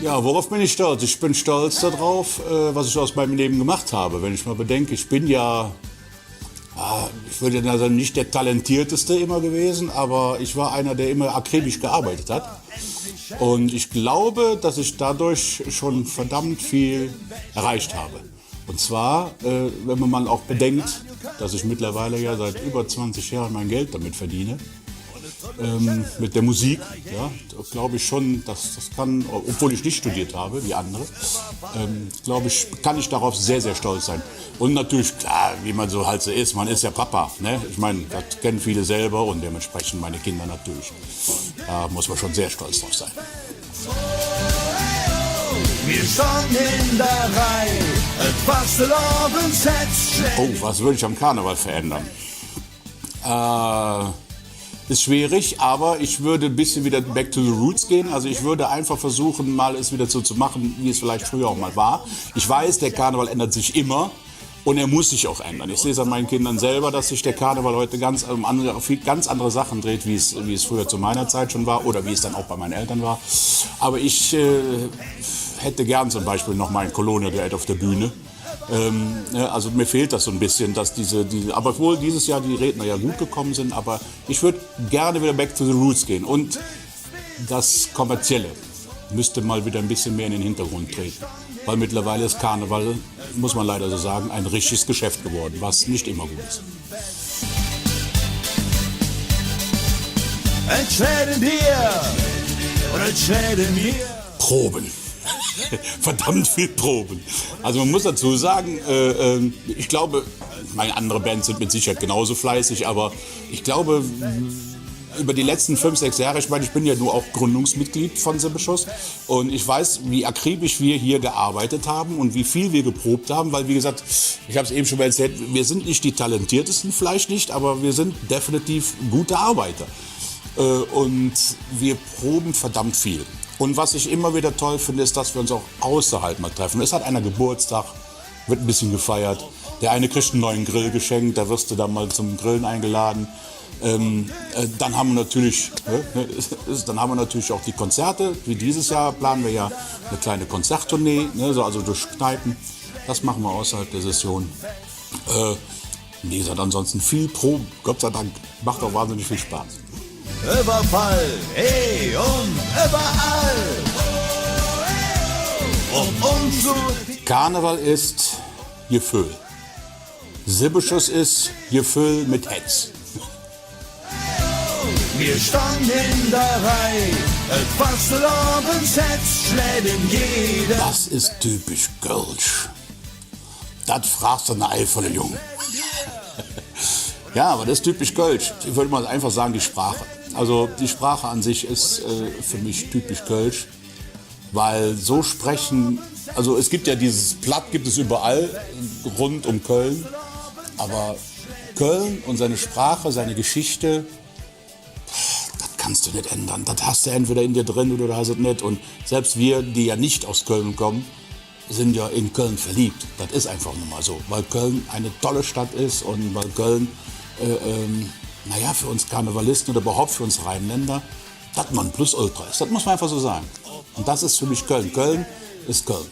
Ja, worauf bin ich stolz? Ich bin stolz darauf, was ich aus meinem Leben gemacht habe. Wenn ich mal bedenke, ich bin ja, ich würde sagen, nicht der Talentierteste immer gewesen, aber ich war einer, der immer akribisch gearbeitet hat. Und ich glaube, dass ich dadurch schon verdammt viel erreicht habe. Und zwar, wenn man mal auch bedenkt, dass ich mittlerweile ja seit über 20 Jahren mein Geld damit verdiene. Mit der Musik, ja, glaube ich schon, dass das kann, obwohl ich nicht studiert habe, wie andere, glaube ich, kann ich darauf sehr, sehr stolz sein. Und natürlich, klar, wie man so halt so ist, man ist ja Papa, ne? Ich meine, das kennen viele selber und dementsprechend meine Kinder natürlich. Da muss man schon sehr stolz drauf sein. Wir standen in der Reihe, Oh, was würde ich am Karneval verändern? Ist schwierig, aber ich würde ein bisschen wieder back to the roots gehen. Also ich würde einfach versuchen, mal es wieder so zu machen, wie es vielleicht früher auch mal war. Ich weiß, der Karneval ändert sich immer und er muss sich auch ändern. Ich sehe es an meinen Kindern selber, dass sich der Karneval heute auf ganz andere Sachen dreht, wie es früher zu meiner Zeit schon war oder wie es dann auch bei meinen Eltern war. Aber ich hätte gern zum Beispiel noch mal ein Colonial-Duett auf der Bühne. Also mir fehlt das so ein bisschen, dass aber obwohl dieses Jahr die Redner ja gut gekommen sind, aber ich würde gerne wieder back to the roots gehen und das Kommerzielle müsste mal wieder ein bisschen mehr in den Hintergrund treten, weil mittlerweile ist Karneval, muss man leider so sagen, ein richtiges Geschäft geworden, was nicht immer gut ist. entscheiden dir oder entscheiden mir. Proben. Verdammt viel Proben. Also man muss dazu sagen, ich glaube, meine andere Bands sind mit Sicherheit genauso fleißig, aber ich glaube, über die letzten 5, 6 Jahre, ich meine, ich bin ja nur auch Gründungsmitglied von Sibbeschuss und ich weiß, wie akribisch wir hier gearbeitet haben und wie viel wir geprobt haben, weil wie gesagt, ich habe es eben schon mal erzählt, wir sind nicht die talentiertesten, vielleicht nicht, aber wir sind definitiv gute Arbeiter und wir proben verdammt viel. Und was ich immer wieder toll finde, ist, dass wir uns auch außerhalb mal treffen. Es hat einer Geburtstag, wird ein bisschen gefeiert. Der eine kriegt einen neuen Grill geschenkt, da wirst du dann mal zum Grillen eingeladen. Dann haben wir natürlich auch die Konzerte. Wie dieses Jahr planen wir ja eine kleine Konzerttournee, also durch Kneipen. Das machen wir außerhalb der Session. Wie gesagt, ansonsten viel Proben. Gott sei Dank, macht auch wahnsinnig viel Spaß. Überfall, hey und überall. Karneval ist Gefühl. Sibbeschuss ist Gefühl mit Hetz. Wir standen in der Reihe, etwas abends jetzt schläden jeder. Das ist typisch Kölsch. Das fragst du eine eiferne Junge. Ja, aber das ist typisch Kölsch. Ich würde mal einfach sagen, die Sprache. Also die Sprache an sich ist für mich typisch Kölsch, weil so sprechen, also es gibt ja dieses Platt, gibt es überall rund um Köln, aber Köln und seine Sprache, seine Geschichte, das kannst du nicht ändern. Das hast du entweder in dir drin oder du hast es nicht. Und selbst wir, die ja nicht aus Köln kommen, sind ja in Köln verliebt. Das ist einfach nur mal so, weil Köln eine tolle Stadt ist und weil Köln für uns Karnevalisten oder überhaupt für uns Rheinländer, das Nonplusultra ist. Das muss man einfach so sagen. Und das ist für mich Köln. Köln ist Köln.